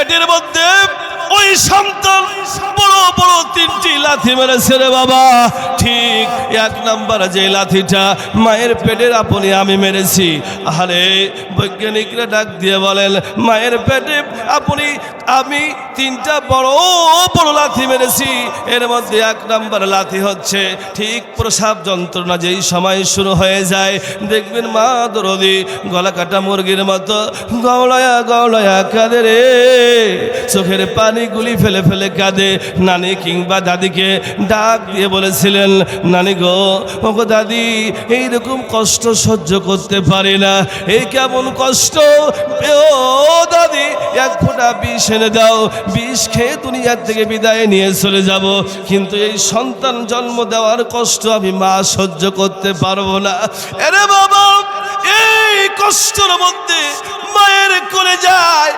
পেটের মধ্যে ওই সন্তান বড় বড় 3টি লাথি মেরেছে রে বাবা। ঠিক 1 নাম্বার যে লাথিটা মায়ের পেটের আপনি আমি মেরেছি। আরে বৈজ্ঞানিকরা ডাক দিয়ে বলেন, মায়ের পেটে আপনি আমি 3টা বড় বড় লাথি মেরেছি। এর মধ্যে 1 নাম্বার লাথি হচ্ছে ঠিক প্রসাব যন্ত্রণা যেই সময় শুরু হয়ে যায়, দেখবেন মা দরদি গলা কাটা মুরগির মতো গওলায়া গওলায়া কাঁদে রে, চোখের পানিগুলি ফেলে ফেলে কাঁদে। নানি কিংবা দাদিকে ডাক দিয়ে বলেছিলেন, নানি গো, ওগো দাদি, এইরকম কষ্ট সহ্য করতে পারি না, এই কেমন কষ্ট, ও দাদি 1 ফোঁটা বিষ এনে দাও, বিষ খেয়ে দুনিয়ার থেকে বিদায় নিয়ে চলে যাব, কিন্তু এই সন্তান জন্ম দেওয়ার কষ্ট আমি মা সহ্য করতে পারবো না। আরে বাবা, এই কষ্টের মধ্যে মায়ের কোলে যায়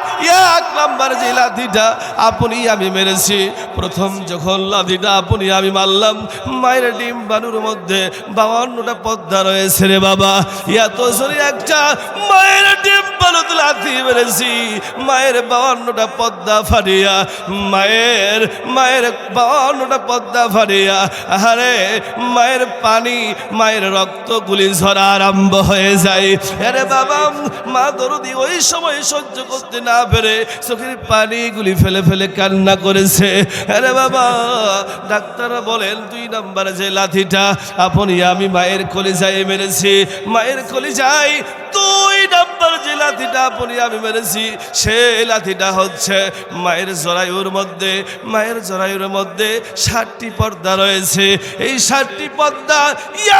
1 নাম্বার যে লাথিটা আপনি আমি মেরেছি। প্রথম যখন লাথিটা আপনি আমি মারলাম, মায়ের ডিম বানুর মধ্যে 52টা পদ্মা রয়েছে রে বাবা। এত জোরে একটা মায়ের ডিম বানুতে লাথি মেরেছি, মায়ের 52টা পদ্মা ফাটিয়া, মায়ের 52টা পদ্মা ফাটিয়া, আরে মায়ের পানি, মায়ের রক্তগুলি ঝরা আরম্ভ হয়ে যায়। আরে বাবা, মা দরদি ওই সময় সহ্য করতে না পেরে চোখের পানিগুলি ফেলে ফেলে কান্না করেছে। আরে বাবা, ডাক্তাররা বলেন 2 নাম্বার যে লাথিটা আপনি আমি মায়ের কলিজায় মেরেছি, মায়ের কলিজায় 2 নাম্বার যে লাথিটা আপনি আমি মেরেছি, সেই লাথিটা হচ্ছে মায়ের জরায়ুর মধ্যে। মায়ের জরায়ুর মধ্যে 60টি পর্দা রয়েছে। এই 60টি পর্দা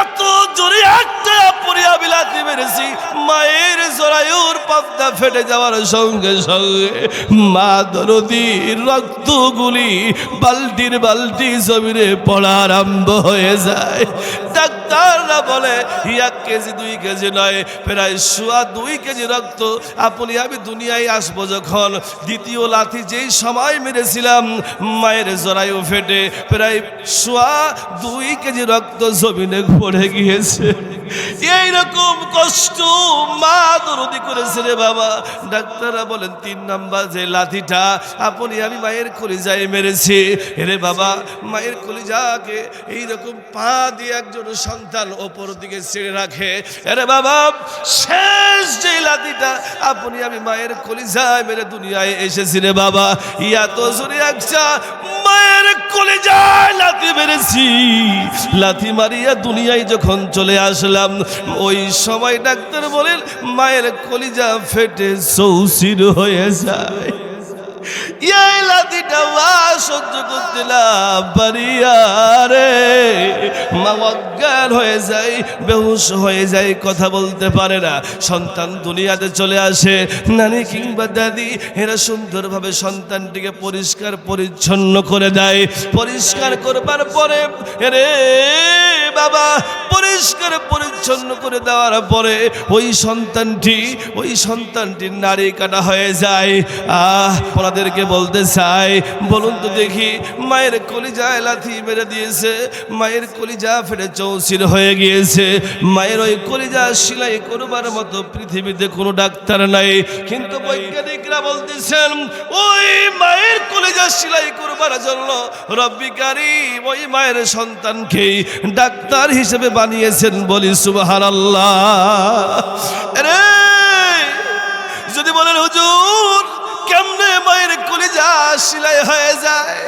এত জোরে একটা আপনি আমি লাথি মেরেছি, মায়ের জরায়ুর পর্দা ফেটে যাওয়ার সঙ্গে সঙ্গে মা দরদির রক্তগুলি বালতির বালতি জমিনে পড়া আরম্ভ হয়ে যায়। ডাক্তাররা বলে 1 কেজি 2 কেজি নয়, প্রায় 2.5 কেজি রক্ত আপনি আমি দুনিয়ায় আসবো যখন। দ্বিতীয় লাথি যেই সময় মেরেছিলাম, মায়ের জরায়ু ফেটে প্রায় 2.5 কেজি রক্ত জমিনে পড়ে গিয়েছে। এইরকম কষ্ট মা দরদি করেছে রে বাবা। ডাক্তাররা বলেন 3 নাম্বার যে লাথিটা আপনি আমি মায়ের কলিজায় মেরেছি, রে বাবা, মায়ের কলিজাকে এইরকম পা দিয়ে একজন সন্তান ওপর দিকে ছেড়ে রাখে। আরে বাবা, শেষ যে লাথিটা আপনি আমি মায়ের কলিজায় মেরে দুনিয়ায় এসেছি রে বাবা। এত জোরে একটা মায়ের কলিজায় লাথি মেরেছি, লাথি মারিয়া দুনিয়ায় যখন চলে আসলাম, ওই সময় ডাক্তার বলেন মায়ের কলিজা ফেটে চৌচির হয়ে যায়। এই লাথিটা সহ্য করতে না পারিয়া রে মা অজ্ঞান হয়ে যায়, বেহুশ হয়ে যায়, কথা বলতে পারে না। সন্তান দুনিয়াতে চলে আসে, নানি কিংবা দাদি এরা সুন্দরভাবে সন্তানটিকে পরিষ্কার পরিচ্ছন্ন করে দেয়। পরিষ্কার করবার পরে রে বাবা, পরিষ্কার পরিচ্ছন্ন করে দেওয়ার পরে ওই সন্তানটির নাড়ি কাটা হয়ে যায়। ওনাদেরকে বলতে চাই, বলুন তো দেখি, মায়ের কলিজায় লাথি মেরে দিয়েছে, মায়ের কলিজা ফেটে চৌচির হয়ে গিয়েছে। মায়ের ওই কলিজা সেলাই করবার মতো পৃথিবীতে কোনো ডাক্তার নাই, কিন্তু বৈজ্ঞানিকরা বলতেছেন ওই মায়ের কলিজা সেলাই করবার জন্য রব্বি কারীম ওই মায়ের সন্তানকে ডাক্তার হিসেবে বানিয়েছেন। বলি সুবহানাল্লাহ। আরে যদি বলেন হুজুর কেমনে মায়ের কলিজা সেলাই হয়ে যায়,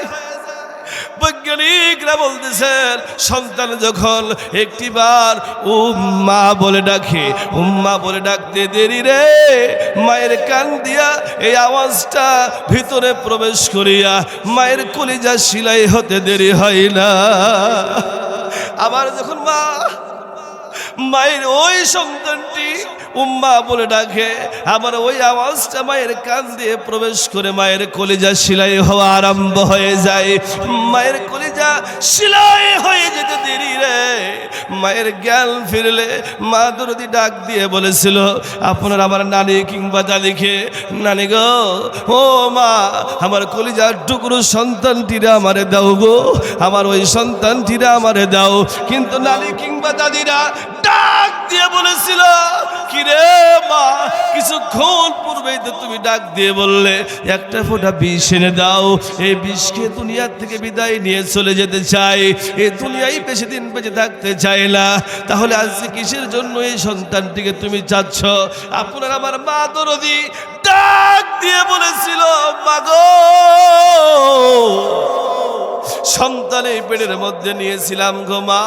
বৈজ্ঞানিকরা বলতেছেন সন্তান যখন একটিবার উম্মা বলে ডাকে, উম্মা বলে ডাকতে দেরি রে মায়ের কান দিয়া এই আওয়াজটা ভিতরে প্রবেশ করিয়া মায়ের কলিজা সেলাই হতে দেরি হয় না। আবার যখন মায়ের ওই সন্তানটি উম্মা বলে ডাকে, আমার ওই আওয়াজটা মায়ের কান দিয়ে প্রবেশ করে মায়ের কলিজা সেলাই হওয়া আরম্ভ হয়ে যায়। মায়ের কলিজা সেলাই হয়ে যেতে দেরি রে মায়ের জ্ঞান ফিরলে মা দরদি ডাক দিয়ে বলেছিল, আপনার আমার নানি কিংবা দাদিকে, নানি গো, ও মা, আমার কলিজার টুকরো সন্তানটিরা আমারে দাও গো, আমার ওই সন্তানটিরা আমারে দাও। কিন্তু নানি কিংবা দাদিরা ডাক দিয়ে বলেছিল, কিরে মা, কিছুক্ষণ পূর্বেই তো তুমি ডাক দিয়ে বললে একটা ফোঁটা বিষ এনে দাও, এই বিষকে দুনিয়ার থেকে বিদায় নিয়ে চলে যেতে চাই, এই দুনিয়ায় বেশি দিন বেঁচে থাকতে চাই না। তাহলে আজকে কিসের জন্য এই সন্তানটিকে তুমি চাচ্ছ? আপনার আমার মা দরদি ডাক দিয়ে বলেছিল, মাগো সন্তানের পেটের মধ্যে নিয়েছিলাম গো মা,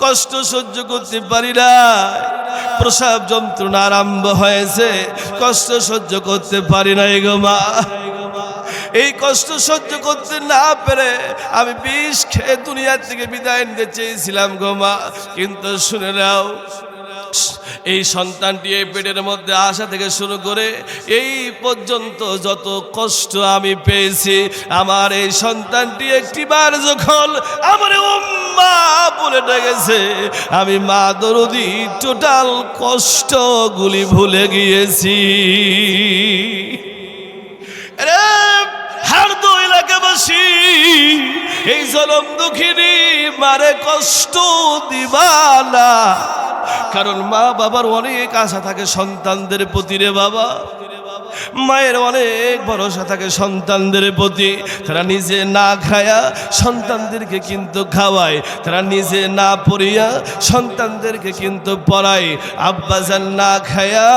কষ্ট সহ্য করতে পারি না, প্রসব যন্ত্রণা আরম্ভ হয়েছে, কষ্ট সহ্য করতে পারি না গো মা। এই কষ্ট সহ্য করতে না পেরে আমি বিষ খেয়ে দুনিয়ার থেকে বিদায় নিতে চেয়েছিলাম গো মা। কিন্তু শুনে নাও, এই সন্তানটি এই পেটের মধ্যে আসা থেকে শুরু করে এই পর্যন্ত যত কষ্ট আমি পেয়েছি, আমার এই সন্তানটি একটিবার যখন আমার উম্মা বলে ডেকেছে, আমি মা দরদি টোটাল কষ্টগুলি ভুলে গিয়েছি। হারদো এলাকাবাসী, এই জনম দুঃখিনী মারে কষ্ট দিবা না, কারণ মা বাবার অনেক আশা থাকে সন্তানদের প্রতি রে বাবা। মায়ের অনেক ভরসা থাকে সন্তানদের প্রতি, তারা নিজে না খায়া সন্তানদেরকে কিন্তু খাওয়ায়, তারা নিজে না পড়িয়া সন্তানদেরকে কিন্তু পড়ায়। আব্বাজান না খায়া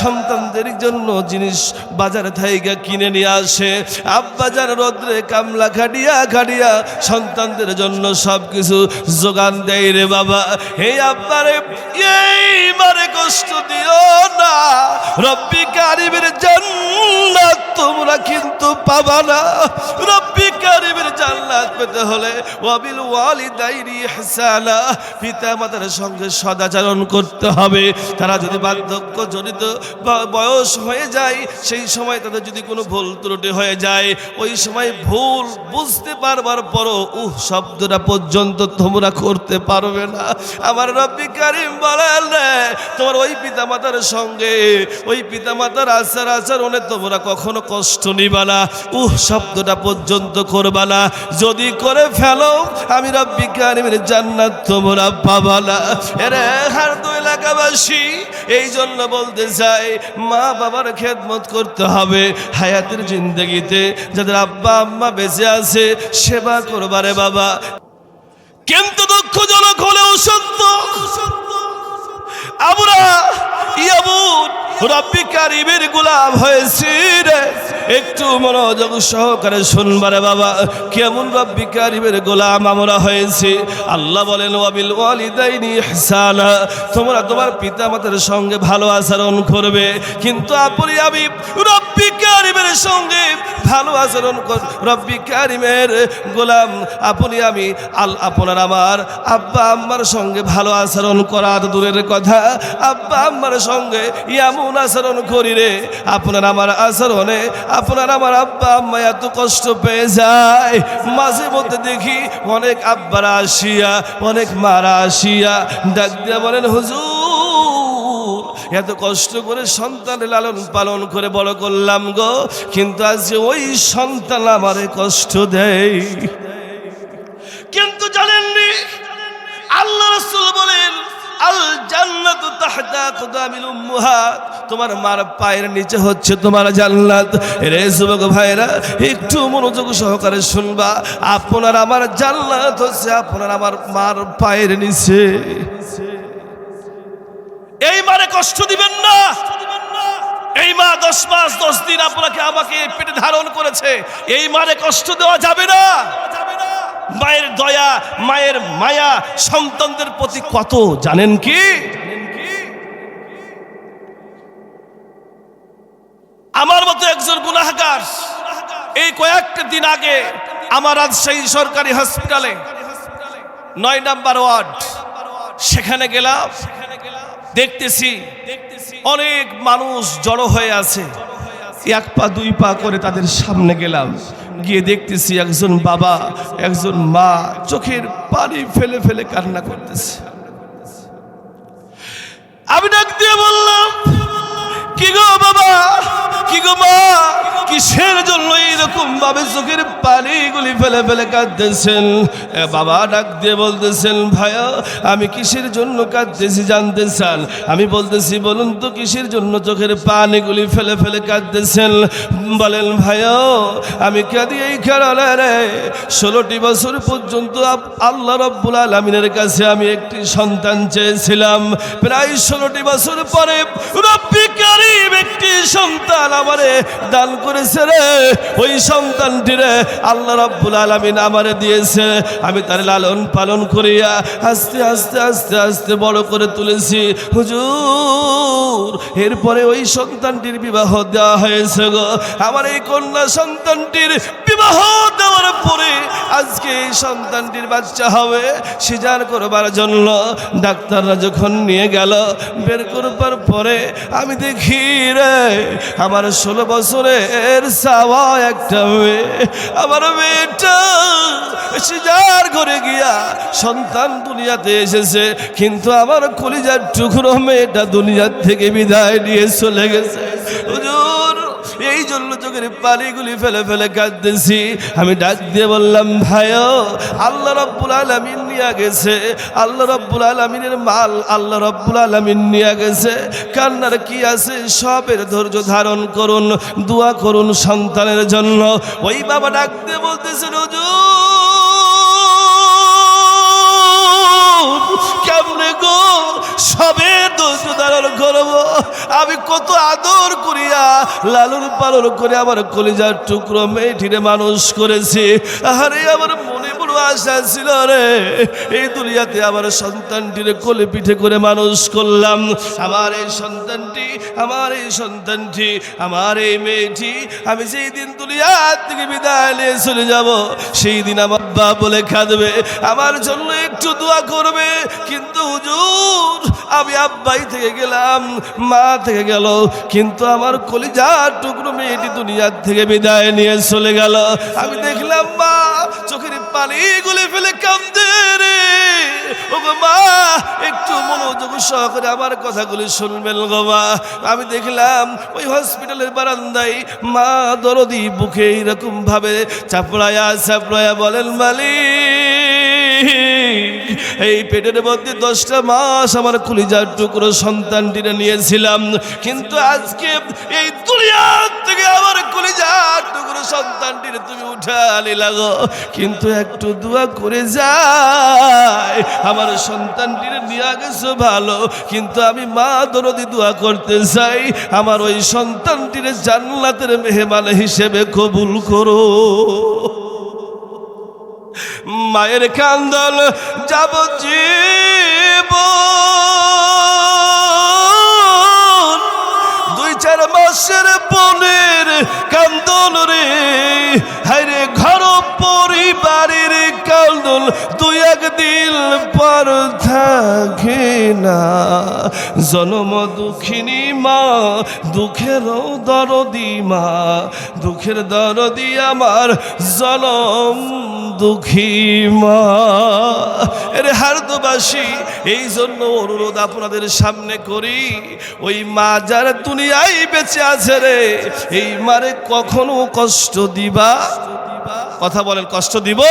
সন্তানদের জন্য জিনিস বাজারে থেকে কিনে নিয়ে আসে, আব্বাজান রোদ্রে কামলা খাটিয়া খাটিয়া সন্তানদের জন্য সব কিছু যোগান দেয় রে বাবা। এই আব্বারে এই মারে কষ্ট দিও না, রব্বি কারিমের জান্নাত তোমরা কিন্তু পাবা না। রব্বি কারিমের জান্নাত পেতে হলে ওয়াবিল ওয়ালিদাইনি ইহসানা, পিতা মাতার সঙ্গে সদাচরণ করতে হবে। তারা যদি বার্ধক্য জনিত বয়স হয়ে যায়, সেই সময় তাদের যদি কোনো ভুল ত্রুটি হয়ে যায়, ওই সময় ভুল বুঝতে পারবার পরও শব্দটা পর্যন্ত তোমরা করতে পারবে না। আমার রব্বি কারিম বলেন, তোমার ওই পিতা মাতার সঙ্গে ওই পিতা মাতার আচরণে তোমরা কখনো কষ্ট নিবা না, শব্দটা পর্যন্ত করবা না। যদি করে ফেলো, আমি রব্বি কারিমের জান্নাত তোমরা পাবা না। এরে হারদো এলাকাবাসী, এই জন্য বলতে চাই, মা বাবার খেদমত করতে হবে। হায়াতের জিন্দগিতে যাদের আব্বা আম্মা বেঁচে আছে, সেবা করবারে বাবা। কিন্তু দুঃখজনক হলেও সত্য, আমরা ইয়াবুন রব্বি কারিমের গোলাম হয়েছি রে। একটু মনোযোগ সহকারে শুনবারে বাবা, কেমন রব্বি কারিমের গোলাম আমরা হয়েছি। আল্লাহ বলেন, ওয়াবিল ওয়ালিদাইনি ইহসানা, তোমরা তোমার পিতা মাতার সঙ্গে ভালো আচরণ করবে। কিন্তু আপনি আমি রব্বি কারিমের সঙ্গে ভালো আচরণ কর, রব্বি কারিমের গোলাম আপনি আমি আপনার আমার আব্বা আম্মার সঙ্গে ভালো আচরণ করা দূরের কথা, আব্বা আম্মার সঙ্গে এমন আচরণ করি রে, আপনার আমার আচরণে আপনার আমার আব্বা আম্মা এত কষ্ট পেয়ে যায়। মাঝে মধ্যে দেখি অনেক আব্বারা আসিয়া, অনেক মারা আসিয়া ডাক দিয়া বলেন, হুজুর এত কষ্ট করে সন্তান লালন পালন করে বড় করলাম গো, কিন্তু আজ ওই সন্তান আমারে কষ্ট দেয়। কিন্তু জানেননি, আল্লাহ রাসূল বলেন, আল জান্নাতু তাহতা আকদামিল উম্মাহাত, তোমার মার পায়ের নিচে হচ্ছে তোমার জান্নাত। রে যুবক ভাইরা, একটু মনোযোগ সহকারে শুনবা, আপনার আমার জান্নাত হচ্ছে আপনার আমার মার পায়ের নিচে। এই মারে কষ্ট দিবেন না। এই মা 10 মাস 10 দিন আপনাকে আমাকে পেটে ধারণ করেছে, এই মারে কষ্ট দেওয়া যাবে না। মায়ের দয়া, মায়ের মায়া সন্তানদের প্রতি কত জানেন কি? আমার মতো একজন গুনাহগার এই কয়েকটা দিন আগে আমার রাজশাহী সরকারি হসপিটালে 9 নম্বর ওয়ার্ড, সেখানে গেলাম, দেখতেছি অনেক মানুষ জড়ো হয়ে আছে। 1 পা 2 পা করে তাদের সামনে গেলাম, গিয়ে দেখতেছি একজন বাবা একজন মা চোখের পানি ফেলে ফেলে কান্না করতেছে। আমি ডাক দিয়ে বললাম, কি গো বাবা, কি গো মা, কি কিসের জন্য এইরকম ভাবে চোখের পানিগুলি ফেলে ফেলে কাঁদতেছেন? বাবা ডাক দিয়ে বলতেছেন, ভাইয়া আমি কিসের জন্য কাঁদতেছি জানতে চান? আমি বলতেছি, বলুন তো কিসের জন্য চোখের পানিগুলি ফেলে ফেলে কাঁদতেছেন? বলেন, ভাইয়া আমি কাঁদি এই কারণে রে, 16টি বছর পর্যন্ত আল্লাহ রাব্বুল আলামিনের কাছে আমি একটি সন্তান চেয়েছিলাম। প্রায় 16টি বছর পরে রব্বুল কারীম একটি সন্তান আমারে দান করেছে রে। ওই সন্তানটিরে আল্লাহ রাব্বুল আলামিন আমারে দিয়েছে। আমি তার লালন পালন করিয়া আস্তে আস্তে আস্তে আস্তে বড় করে তুলেছি হুজুর। এরপরে ওই সন্তানটির বিবাহ দেওয়া হয়েছে গো। আমার এই কন্যা সন্তানটির বিবাহ দেওয়ার পরে আজকে এই সন্তানটির বাচ্চা হবে। সিজার করবার জন্য ডাক্তাররা যখন নিয়ে গেল, বের করবার পরে আমি দেখি রে আমার 16 বছরের চাওয়া একটা মেয়ে, আমার মেয়েটা সিজার করে গিয়া সন্তান দুনিয়াতে এসেছে, কিন্তু আমার কলিজার টুকরো মেয়েটা দুনিয়ার থেকে বিদায় নিয়ে চলে গেছে হুজুর। এই জন্য চোখের পানিগুলি ফেলে ফেলে কাঁদতেছি। আমি ডাক দিয়ে বললাম, ভাইয়া আল্লাহ রাব্বুল আলামিন নিয়ে গেছে, আল্লাহ রাব্বুল আলামিনের মাল আল্লাহ রাব্বুল আলামিন নিয়ে গেছে, কান্নার কি আছে? সবের ধৈর্য ধারণ করুন, দোয়া করুন সন্তানের জন্য। ওই বাবা ডাক দিয়ে বলতেছেন, হুজুর কেমনে গো সবে ধৈর্য ধারণ করবো? আমি কত আদর করিয়া লালন পালন করে আমার কলিজার টুকরো মেয়েটিরে মানুষ করেছি। আরে আমার মনে বড় আশা ছিল রে, এই দুনিয়াতে আমার সন্তানটিরে কোলে পিঠে করে মানুষ করলাম। আমার এই সন্তানটি, আমার এই সন্তানটি, আমার এই মেয়েটি আমি যেই দিন দুনিয়া থেকে বিদায় নিয়ে চলে যাব, সেই দিন আমার বাবা বলে কাঁদবে, আমার জন্য একটু দোয়া করবে। কিন্তু হুজুর আমি আব্বাই থেকে গেলাম, মা থেকে গেল, কিন্তু আমার কলিজার টুকরো মেয়েটি দুনিয়ার থেকে বিদায় নিয়ে চলে গেল। আমি দেখলাম মা চোখের পানিগুলি ফেলে কাঁদে রে। ও গো মা একটু মনোযোগ সহকারে আমার কথাগুলি শুনবেন গো মা। আমি দেখলাম ওই হসপিটালের বারান্দায় মা দরদি বুকে এইরকম ভাবে চাপড়ায়া চাপড়ায়া বলেন, মালিক এই পেটের মধ্যে 10টা মাস আমার কলিজার টুকরো সন্তানটিরে নিয়েছিলাম, কিন্তু আজকে এই দুনিয়ার থেকে আমার কলিজার টুকরো সন্তানটিরে তুমি উঠালে লাগো, কিন্তু একটু দোয়া করে যায় আমার সন্তানটিরে নিয়ে গেছো ভালো, কিন্তু আমি মা দরদি দোয়া করতে চাই আমার ওই সন্তানটিরে জান্নাতের মেহমান হিসেবে কবুল করো। মায়ের কান্দন যাবজ্জীবন 2-4 মাসের বোনের কান্দন রে, হায়রে ঘর পরিবারের কান্দন 2-1 দিন পর থাকে না। জনম দুঃখিনী মা, দুঃখের দরদি মা, দুঃখের দরদি আমার জনম দুঃখী মা। এরে হারদবাসী এই জন্য অনুরোধ আপনাদের সামনে করি, ওই মা যারা দুনিয়ায় বেঁচে আছে রে, এই মারে কখনো কষ্ট দিবা? কথা বলেন, কষ্ট দিব?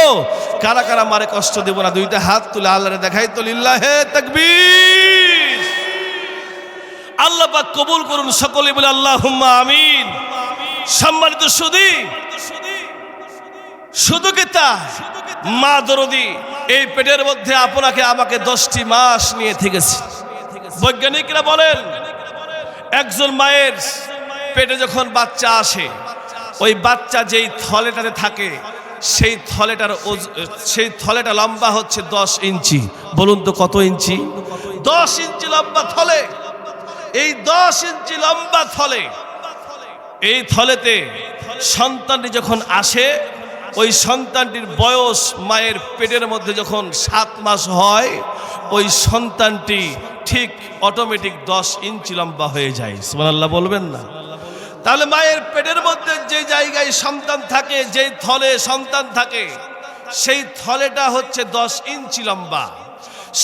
কারা কারা মারে কষ্ট দিব না? 2টা হাত তুলে আল্লাহরে দেখাই তো, লিল্লাহে তাকবীর। আল্লাহ পাক কবুল করুন, সকলে বলে আল্লাহুম্মা আমিন। সম্মানিত সুধী, শুধু কি তা মা দরদি এই পেটের মধ্যে আপনাকে আমাকে 10টি মাস নিয়ে থেকেছে। বৈজ্ঞানিকরা বলেন একজন মায়ের পেটে যখন বাচ্চা আসে, ওই বাচ্চা যেই থলেটাতে থাকে সেই থলেটা লম্বা হচ্ছে 10 ইঞ্চি। বলুন তো কত ইঞ্চি? 10 ইঞ্চি লম্বা থলে। এই 10 ইঞ্চি লম্বা থলে, এই থলেতে সন্তানটি যখন আসে, ওই সন্তানটির বয়স মায়ের পেটের মধ্যে যখন 7 মাস হয়, ওই সন্তানটি ঠিক অটোমেটিক 10 ইঞ্চি লম্বা হয়ে যায়। সুবহানাল্লাহ বলবেন না? তাহলে মায়ের পেটের মধ্যে যে জায়গায় সন্তান থাকে, যেই থলে সন্তান থাকে, সেই থলেটা হচ্ছে 10 ইঞ্চি লম্বা।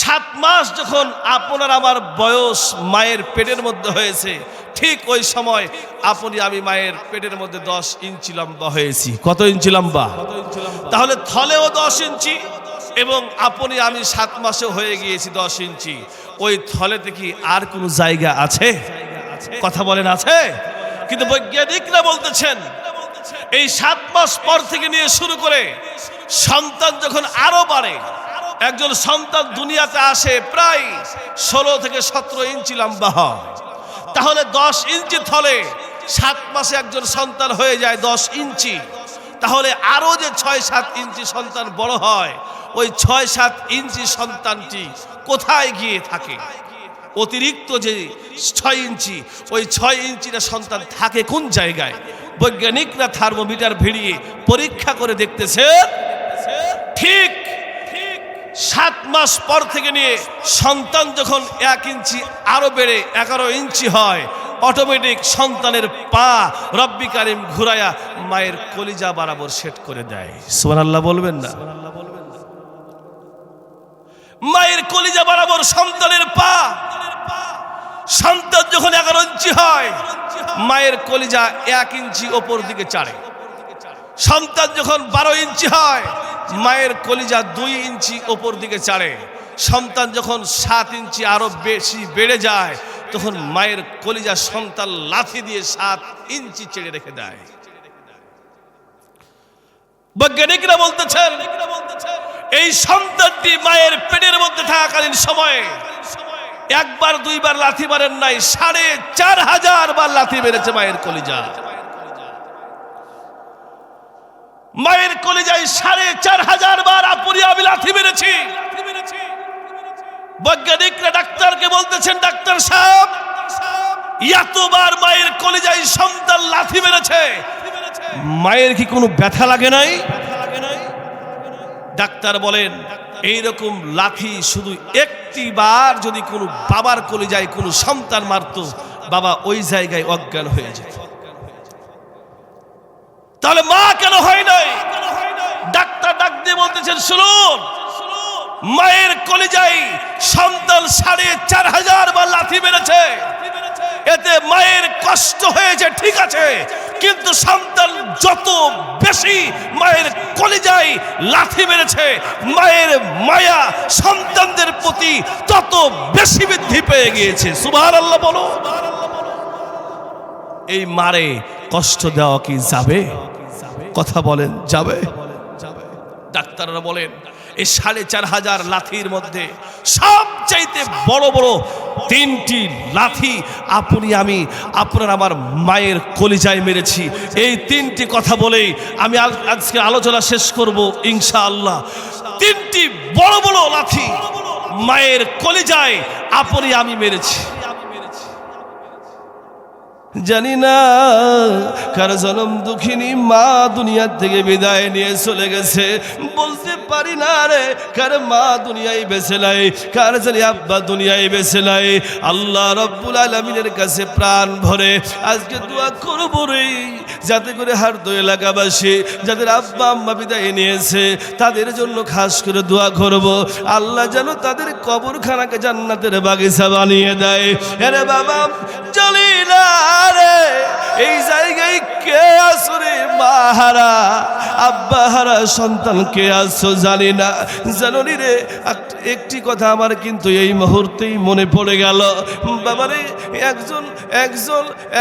7 মাস যখন আপনার আমার বয়স মায়ের পেটের মধ্যে হয়েছে, ঠিক ওই সময় আপনি আমি মায়ের পেটের মধ্যে 10 ইঞ্চি লম্বা হয়েছি। কত ইঞ্চি লম্বা? তাহলে থলেও 10 ইঞ্চি এবং আপনি আমি 7 মাসে হয়ে গিয়েছি 10 ইঞ্চি। ওই থলেতে কি আর কোনো জায়গা আছে? কথা বলেন, আছে? কিন্তু বৈজ্ঞানিকরা বলতেছেন এই 7 মাস পর থেকে নিয়ে শুরু করে সন্তান যখন আরো বাড়ে, একজন সন্তান দুনিয়াতে আসে প্রায় 16 থেকে 17 ইঞ্চি লম্বা হয়। তাহলে 10 ইঞ্চি থলে 7 মাসে একজন সন্তান হয়ে যায় 10 ইঞ্চি। তাহলে আরো যে 6-7 ইঞ্চি সন্তান বড় হয়, ওই 6-7 ইঞ্চি সন্তানটি কোথায় গিয়ে থাকে? অতিরিক্ত যে 6 ইঞ্চি, ওই 6 ইঞ্চিটা সন্তান থাকে কোন জায়গায়? বৈজ্ঞানিকরা থার্মোমিটার ভিড়িয়ে পরীক্ষা করে দেখতেছে ঠিক 7 মাস পর থেকে নিয়ে সন্তান যখন 1 ইঞ্চি আরো বেড়ে 11 ইঞ্চি হয়, অটোমেটিক সন্তানের পা রব্বি কারিম ঘুরায়া মায়ের কলিজা বরাবর সেট করে দেয়। সুবহানাল্লাহ বলবেন না? মায়ের কলিজা বরাবর সন্তানের পা। সন্তান যখন 11 ইঞ্চি হয়, মায়ের কলিজা 1 ইঞ্চি ওপর দিকে চাড়ে। সন্তান যখন 12 ইঞ্চি হয়, মায়ের কলিজা 2 ইঞ্চি ওপর দিকে চাড়ে। সন্তান যখন 7 ইঞ্চি আরো বেশি বেড়ে যায়, তখন মায়ের কলিজা সন্তান লাথি দিয়ে 7 ইঞ্চি চেড়ে রেখে দেয়। বৈজ্ঞানিকরা বলতেছেন এই সন্তানটি মায়ের পেটের মধ্যে থাকাকালীন সময়ে 1 বার 2 বার লাথি মারেন নাই, 4500 বার লাথি মেরেছে মায়ের কলিজা। মায়ের কলিজায় 4500 বার আপনি আমি লাথি মেরেছি। বৈজ্ঞানিকরা ডাক্তারকে বলতেছেন, ডাক্তার সাহেব এতবার মায়ের কলিজায় সন্তান লাথি মেরেছে, মায়ের কি কোনো ব্যথা লাগে নাই? ডাক্তার বলেন এইরকম লাথি শুধু একটি বার যদি কোনো বাবার কলিজায় কোনো সন্তান মারত, বাবা ওই জায়গায় অজ্ঞান হয়ে যেত। তাহলে মা কেন হয় নাই? ডাক্তার ডাক দিয়ে বলতেছেন, শুনুন, মায়ের কলিজায় সন্তান 4500 বার লাথি মেরেছে, এতে মায়ের কষ্ট হয়েছে ঠিক আছে, কিন্তু সন্তান যত বেশি মায়ের কলিজায় লাথি মেরেছে, মায়ের মায়া সন্তানদের প্রতি তত বেশি বৃদ্ধি পেয়ে গিয়েছে। সুবহানাল্লাহ বলো। এই মারে কষ্ট দেওয়া কি যাবে? কথা বলেন, যাবে? ডাক্তাররা বলেন এই 4500 লাথির মধ্যে সবচাইতে বড় বড় 3টি লাথি আপনি আমি আপনার আমার মায়ের কলিজায় মেরেছি। এই 3টি কথা বলেই আমি আজকে আলোচনা শেষ করব ইনশাআল্লাহ। 3টি বড় বড় লাথি মায়ের কলিজায় আপনি আমি মেরেছি। জানি না কার জনম দুঃখিনী মা দুনিয়া থেকে বিদায় নিয়ে চলে গেছে, বলতে পারি না রে কার মা দুনিয়ায় বেঁচে নাই, কার জানি আব্বা দুনিয়ায় বেঁচে নাই। আল্লাহ রব্বুল আলামিনের কাছে প্রাণ ভরে আজকে দোয়া করব রে, যাতে করে হারদো এলাকাবাসী যাদের আব্বা আম্মা বিদায় নিয়েছে তাদের জন্য খাস করে দোয়া করব, আল্লাহ যেন তাদের কবরখানাকে জান্নাতের বাগিচা বানিয়ে দেয়। আরে বাবা চলি না রে, এই জায়গায় কে আছো রে মাহারা আব্বা হারা সন্তান কে আছো জানি না, জানি রে একটি কথা আমার কিন্তু এই মুহূর্তেই মনে পড়ে গেল। বাবারে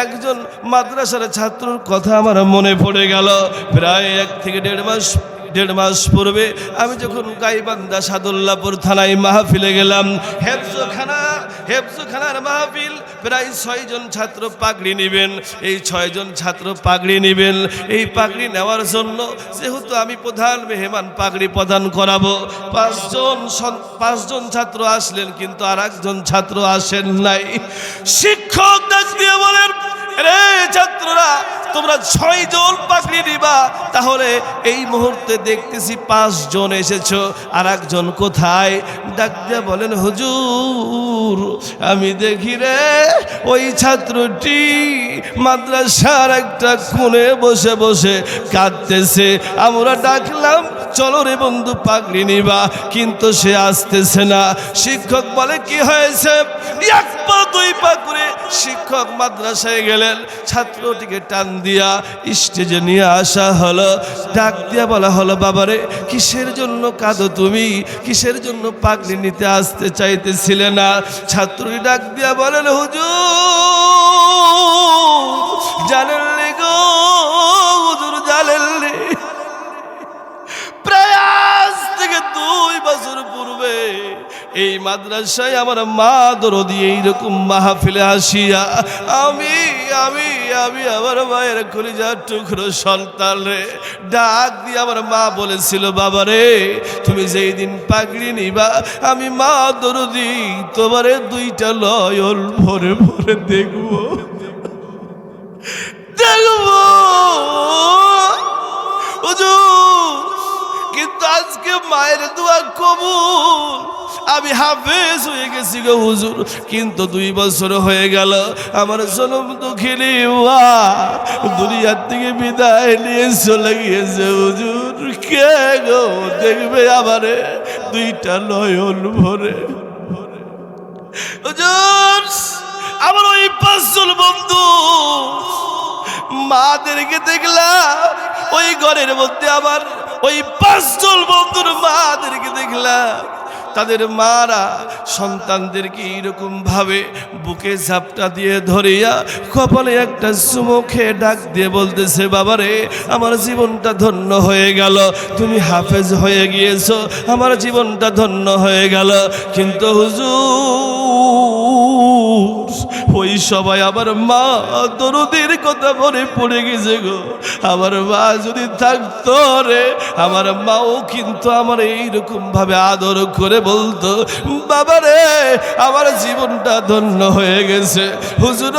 একজন মাদ্রাসার ছাত্রর কথা আমার মনে পড়ে গেল। প্রায় 1 থেকে 1.5 মাস পূর্বে আমি যখন গাইবান্ধা সাদুল্লাপুর থানায় মাহফিলে গেলাম, হেফজখানার মাহফিল, প্রায় 6 জন ছাত্র পাগড়ি নেবেন। এই 6 জন ছাত্র পাগড়ি নেবেন। এই পাগড়ি নেওয়ার জন্য যেহেতু আমি প্রধান মেহমান পাগড়ি প্রদান করাবো, 5 জন ছাত্র আসলেন, কিন্তু আর একজন ছাত্র আসেন নাই। শিক্ষক ডাক দিয়ে বলেন, রে ছাত্ররা তোমরা 6 জন পাগড়ি নিবা, তাহলে এই মুহূর্তে দেখতেছি 5 জন এসেছো, আর একজন কোথায়? ডাক দিয়ে বলেন, হুজুর আমি দেখি রে ওই ছাত্রটি মাদ্রাসার একটা কোণে বসে বসে কাঁদতেছে। আমরা ডাকলাম চলো রে বন্ধু পাগড়ি নিবা, কিন্তু সে আসতেছে না। শিক্ষক বলে কি হয়েছে? এক পা দুই পা করে শিক্ষক মাদ্রাসায় গেলেন, ছাত্রটিকে টান দিয়া স্টেজে নিয়ে আসা হলো। ডাক দিয়া বলা হলো, বাবারে কিসের জন্য কাঁদো তুমি? কিসের জন্য পাগড়ি নিতে আসতে চাইতেছিলে না? ছাত্রটি ডাক দিয়া বলেন, হুজুর জানেননি গো, হুজুর জানেননি, প্রায় আজ থেকে 2 বছর পূর্বে এই মাদ্রাসায় আমার মা দরদি এইরকম মাহফিলে আসিয়া আমি আমি আমি আমার মায়ের কলিজার টুকরো সন্তান রে ডাক দিয়ে আমার মা বলেছিল, বাবা রে তুমি যেই দিন পাগড়ি নিবা আমি মা দরদি তোমারে 2টা নয়ন ভরে ভরে দেখবো দেখবো। হুজুর কিন্তু আজকে মায়ের দোয়া কবুল, আমি হাফেজ হয়ে গেছি গো হুজুর, কিন্তু 2 বছর হয়ে গেল আমার জনম দুঃখিনী মা দুনিয়ার থেকে বিদায় নিয়ে চলে গিয়েছে। হুজুর কে গো দেখবে আমারে 2টা নয়ন ভরে? হুজুর আমার ওই 5 জন বন্ধু মাদেরকে দেখলাম, ওই ঘরের মধ্যে আমার ওই 5 জন বন্ধুর মাদেরকে দেখলাম, তাদের মারা সন্তানদেরকে এইরকম ভাবে বুকে ঝাপটা দিয়ে ধরিয়া কপালে একটা চুমু খেয়ে ডাক দিয়ে বলতেছে, বাবারে আমার জীবনটা ধন্য হয়ে গেল, তুমি হাফেজ হয়ে গিয়েছো, আমার জীবনটা ধন্য হয়ে গেল। কিন্তু হুজুর ওই সবাই আমার মা দরদির কথা মনে পড়ে গেছে গো। আমার মা যদি থাকতো রে, আমার মাও কিন্তু আমার এইরকম ভাবে আদর করে বলতো, বাবা রে আমার জীবনটা ধন্য হয়ে গেছে। হুজুর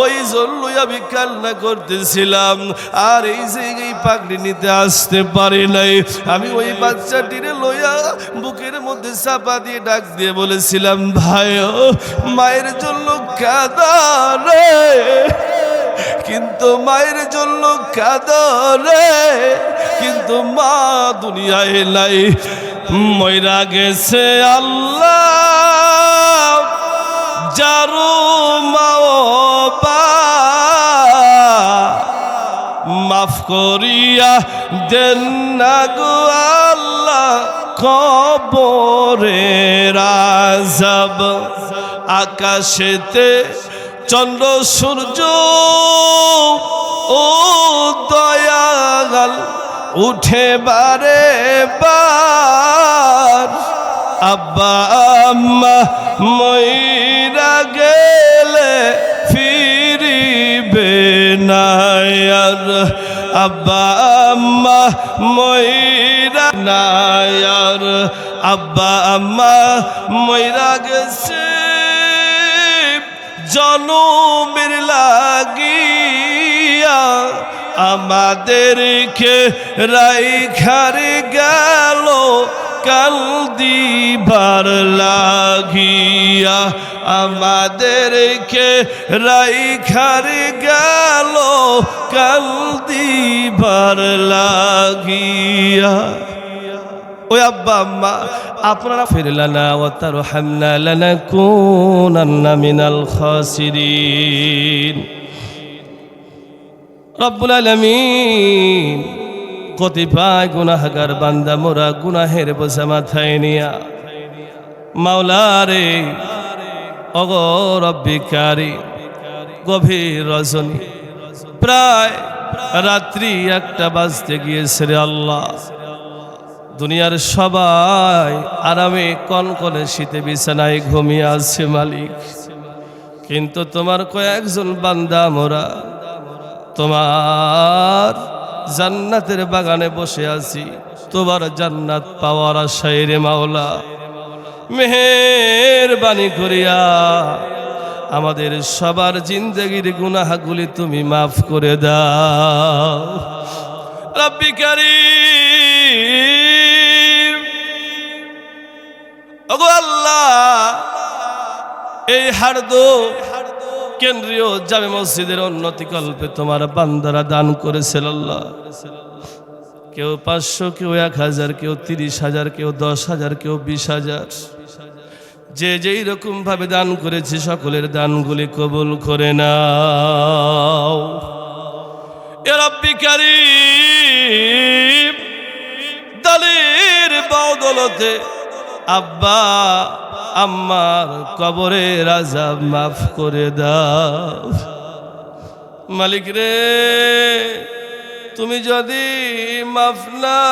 ওই জন্যই আমি কান্না করতেছিলাম, আর এই জায়গায় পাগড়ি নিতে আসতে পারি নাই। আমি ওই বাচ্চাটিরে লইয়া বুকের মধ্যে চাপা দিয়ে ডাক দিয়ে বলেছিলাম, ভাই মায়ের জন্য কাঁদা রে, কিন্তু মায়ের জন্য কাঁদা রে, কিন্তু মা দুনিয়ায় নাই, মইরা গেছে আল্লাহ যারো মাও মাফ করিয়া দেন না গো আল্লাহ কবরের আযাব। আকাশেতে চন্দ্র সূর্য ও দয়াল উঠে বারে বার, আব্বা আম্মা মইরা গেলে ফিরিবে না আর, আব্বা আম্মা মইরা না আর, আব্বা আম্মা মইরা গেছে জনমের লাগিয়া, আমাদেরকে রাইখার গেল কাল দিবার লাগিয়া, আমাদেরকে রাইখার গেল কাল দিবার লাগিয়া। ওই আব্বা আম্মা আপনারা ফিরলানা ওয়া তারহামনা লানাকুনান্না মিনাল খাসিরিন। রব্বুল আলামিন কতিপয় গুনাহগার বান্দা মোরা গুনাহের বোঝা মাথায় নিয়া মাওলা রে ওগো রব্বিকারি গভীর রজনী প্রায় রাত্রি 1টা বাজতে গিয়েছে রে আল্লাহ। দুনিয়ার সবাই আরামে কনকনে শীতে বিছানায় ঘুমিয়ে আছে মালিক, কিন্তু তোমার কয়েকজন বান্দা মোরা তোমার জান্নাতের বাগানে বসে আছি, তোমার জান্নাত পাওয়ার আশায় রে মাওলা। মেহেরবানি করিয়া আমাদের সবার জিন্দেগির গুনাহগুলি তুমি মাফ করে দাও রব্বি কারীম। ওগো আল্লাহ, এই হাড়দো কেন্দ্রীয় জামে মসজিদের উন্নতি কল্পে তোমার বান্দারা দান করেছিল আল্লাহ। কেউ 500, কেউ 1000, কেউ 30,000, কেউ 10,000, কেউ 20,000, যে যেই রকম ভাবে দান করেছে সকলের দানগুলি কবুল করে নাও ইয়া রাব্বি কারীম। দানের বদৌলতে আব্বা আম্মার কবরের আযাব মাফ করে দাও মালিক রে। তুমি যদি মাফ না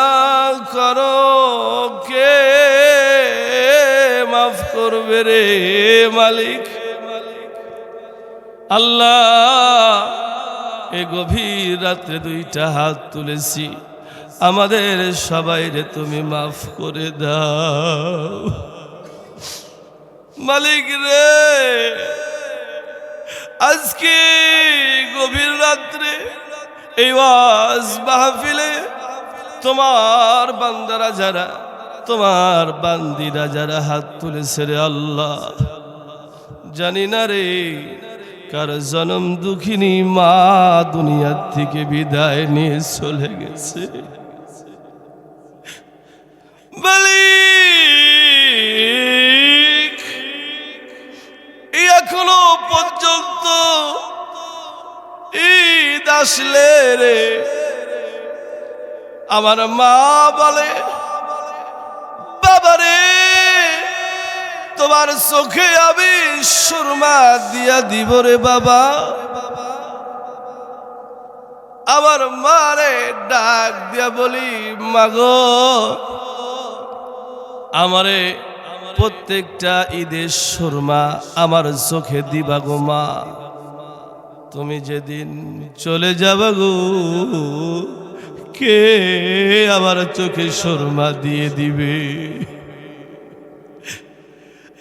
করো কে মাফ করবে রে মালিক। আল্লাহ এই গভীর রাত্রে 2টা হাত তুলেছি, আমাদের সবাইরে তুমি মাফ করে দাও মালিক রে। আজকে গভীর রাত্রে এই ওয়াজ মাহফিলে তোমার বান্দারা যারা, তোমার বান্দিরা যারা হাত তুলেছে রে আল্লাহ, জানি না রে কার জনম দুঃখিনী মা দুনিয়ার থেকে বিদায় নিয়ে চলে গেছে মালিক। এখনো পর্যন্ত ঈদ আসলে রে আমার মা বলে বাবারে তোমার চোখে আমি সুরমা দিয়া দিব রে বাবা। আমার মারে ডাক দিয়া বলি মাগো আমারে প্রত্যেকটা ঈদের সুরমা আমার চোখে দিবা গো মা। তুমি যেদিন চলে যাবা গো কে আমার চোখে সুরমা দিয়ে দিবে?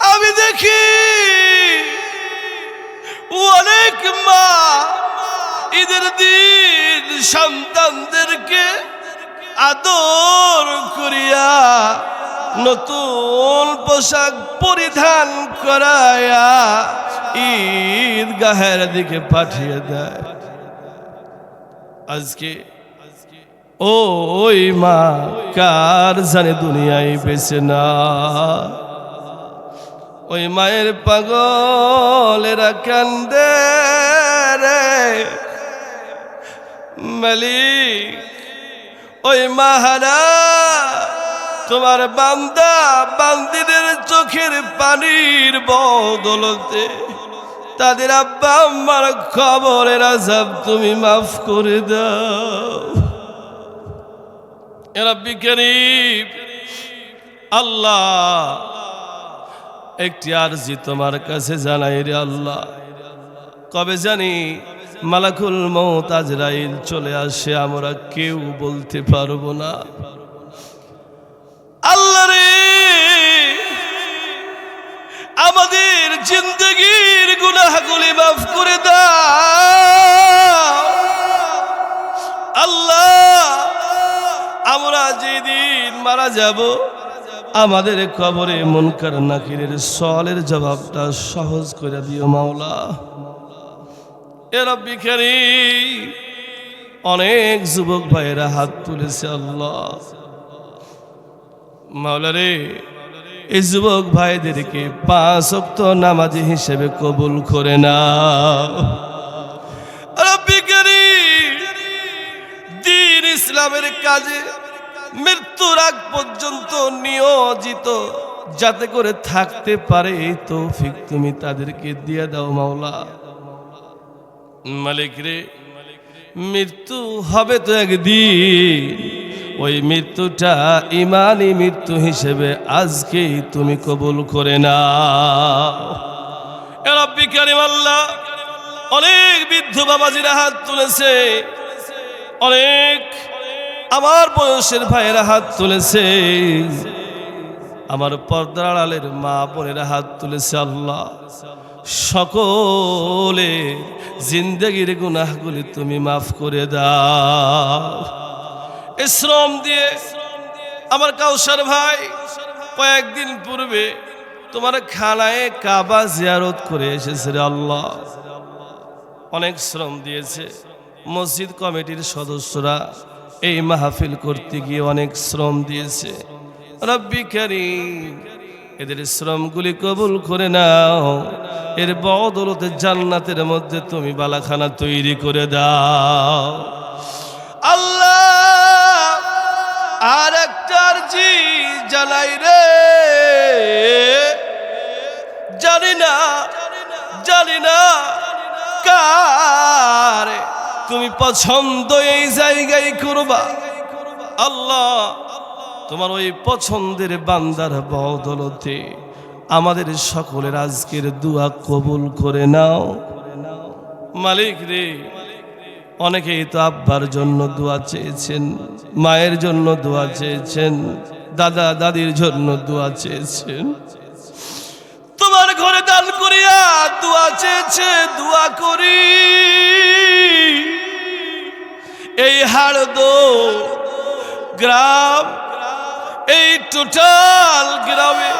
আমি দেখি অনেক মা ঈদের দিন সন্তানদেরকে আদর করিয়া নতুন পোশাক পরিধান করায়া ঈদগাহের দিকে পাঠিয়ে দেয়। আজকে ওই মা কার জানে দুনিয়ায় বেঁচে না। ওই মায়ের পাগলেরা কান্দে রে মালিক। ওই মাহারা তোমার বান্দা বান্দিদের চোখের পানির বদৌলতে তাদের আব্বা আম্মার কবরের আযাব তুমি মাফ করে দাও ইয়া রাব্বি কারীম। আল্লাহ একটি আরজি তোমার কাছে জানাই রে আল্লাহ, কবে জানি মালাকুল মউত আজরাইল চলে আসে আমরা কেউ বলতে পারবো না। আল্লাহ রে আমাদের জিন্দগির গুনাহগুলি মাফ করে দাও আল্লাহ। আমরা যেদিন মারা যাব আমাদের কবরে মুনকার নাকিরের সওয়ালের জবাবটা সহজ করে দিও মাওলা ইয়া রাব্বি কারীম। অনেক যুবক ভাইয়েরা হাত তুলেছে আল্লাহ মাওলা রে, এই যুবক ভাইদেরকে 5 ওয়াক্ত নামাজি হিসেবে কবুল করে নাও রাব্বি কারীম। দ্বীন ইসলামের কাজে মৃত্যুর আগ পর্যন্ত নিয়োজিত যাতে করে থাকতে পারে এই তৌফিক তুমি তাদেরকে দিয়ে দাও মাওলা মালিক রে। মৃত্যু হবে তো একদিন, ওই মৃত্যুটা ইমানি মৃত্যু হিসেবে আজকেই তুমি কবুল করে নাও ইয়া রাব্বি কারীম। আল্লাহ অনেক বৃদ্ধ বাবাজিরা হাত তুলেছে, অনেক আমার বয়সের ভাইয়েরা হাত তুলেছে, আমার পর্দার আড়ালের মা বোনেরা হাত তুলেছে। আল্লাহ সকলে জিন্দেগির গুনাহগুলি তুমি মাফ করে দাও। শ্রম দিয়ে আমার কাউসার ভাই কয়েকদিন পূর্বে তোমার খানায় কাবা জিয়ারত করে এসেছে রে আল্লাহ। অনেক শ্রম দিয়েছে। মসজিদ কমিটির সদস্যরা এই মাহফিল করতে গিয়ে অনেক শ্রম দিয়েছে। রব্বি কারীম এদের শ্রমগুলি কবুল করে নাও, এর বদৌলতে জান্নাতের মধ্যে তুমি বালাখানা তৈরি করে দাও। আল্লাহ আর একটা আরজি জানাই রে, জানি না কার তুমি পছন্দ এই জায়গায় করবা। আল্লাহ তোমার ওই পছন্দের বান্দার বদৌলতে আমাদের সকলের আজকের দোয়া কবুল করে নাও। মালিক রে, অনেকেই তো আব্বার জন্য দোয়া চেয়েছেন, মায়ের জন্য দোয়া চেয়েছেন, দাদা দাদির জন্য দোয়া চেয়েছেন, তোমার ঘরে দান করিয়া দোয়া চেয়েছে। দোয়া করি এই হাড়দো গ্রাম, এই টোটাল গ্রামে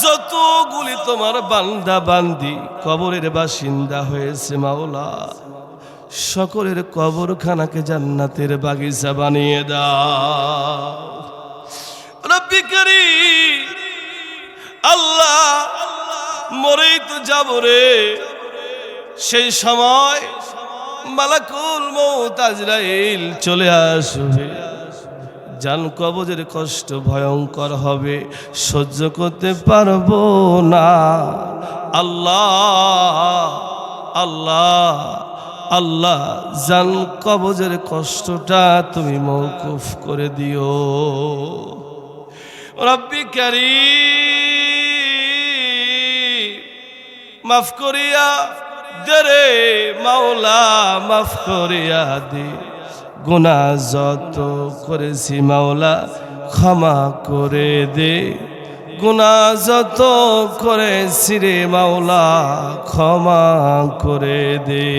যতগুলি তোমার বান্দা বান্দি কবরের বাসিন্দা হয়েছে মাওলা, সকলের কবরখানাকে জান্নাতের বাগিচা বানিয়ে দাও। রব্বি কারীম আল্লাহ মরেই তো যাব রে, সেই সময় মালাকুল মউত আজরাইল চলে আসবে। জান কবজের কষ্ট ভয়ঙ্কর হবে, সহ্য করতে পারবো না। আল্লাহ আল্লাহ আল্লাহ জান কবজের কষ্টটা তুমি মওকুফ করে দিও। রব্বি কারীম মাফ করিয়া দে রে মাওলা, মাফ করিয়া দে। গুনাহ যত করেছি মাওলা ক্ষমা করে দে, গুনাহ যত করেছি রে মাওলা ক্ষমা করে দে।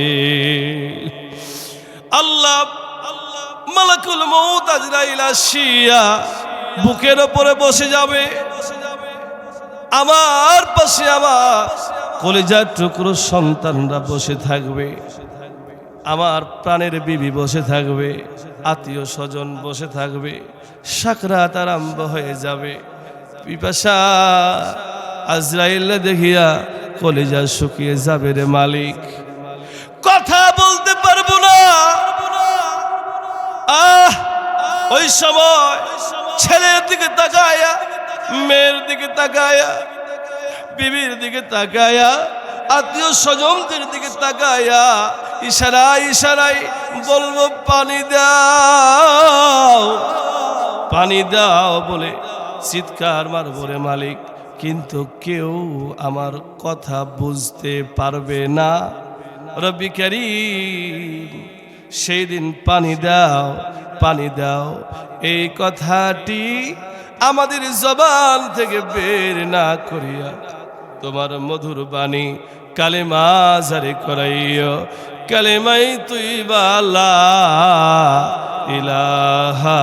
আল্লাহ মালাকুল মউত আজরাইল আসিয়া বুকের উপরে বসে যাবে, আমার পাশে আমার কলিজার টুকরো সন্তানরা বসে থাকবে, আমার প্রাণের বিবি বসে থাকবে, আত্মীয় স্বজন বসে থাকবে। সাকরাত আরম্ভ হয়ে যাবে। পিপাসা আজরাইল দেখিয়া কলিজা শুকিয়ে যাবে রে মালিক, কথা বলতে পারবো না। ওই সময় ছেলের দিকে তাকায়া, মেয়ের দিকে তাকায়া, বিবির দিকে তাকায়া, আত্মীয় স্বজনদের দিকে তাকায়া ইশারায় ইশারায় বলবো পানি দাও, পানি দাও বলে চিৎকার মারবো রে মালিক, কিন্তু কেউ আমার কথা বুঝতে পারবে না। রব্বি কারীম সেই দিন পানি দাও, পানি দাও এই কথাটি আমাদের জবান থেকে বের না করিয়া তোমার মধুর বাণী কালেমা জারি করাইও। কালেমাই তুইবা লা ইলাহা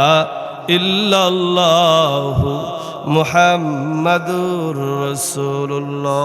ইল্লাল্লাহু মুহাম্মাদুর রাসূলুল্লাহ।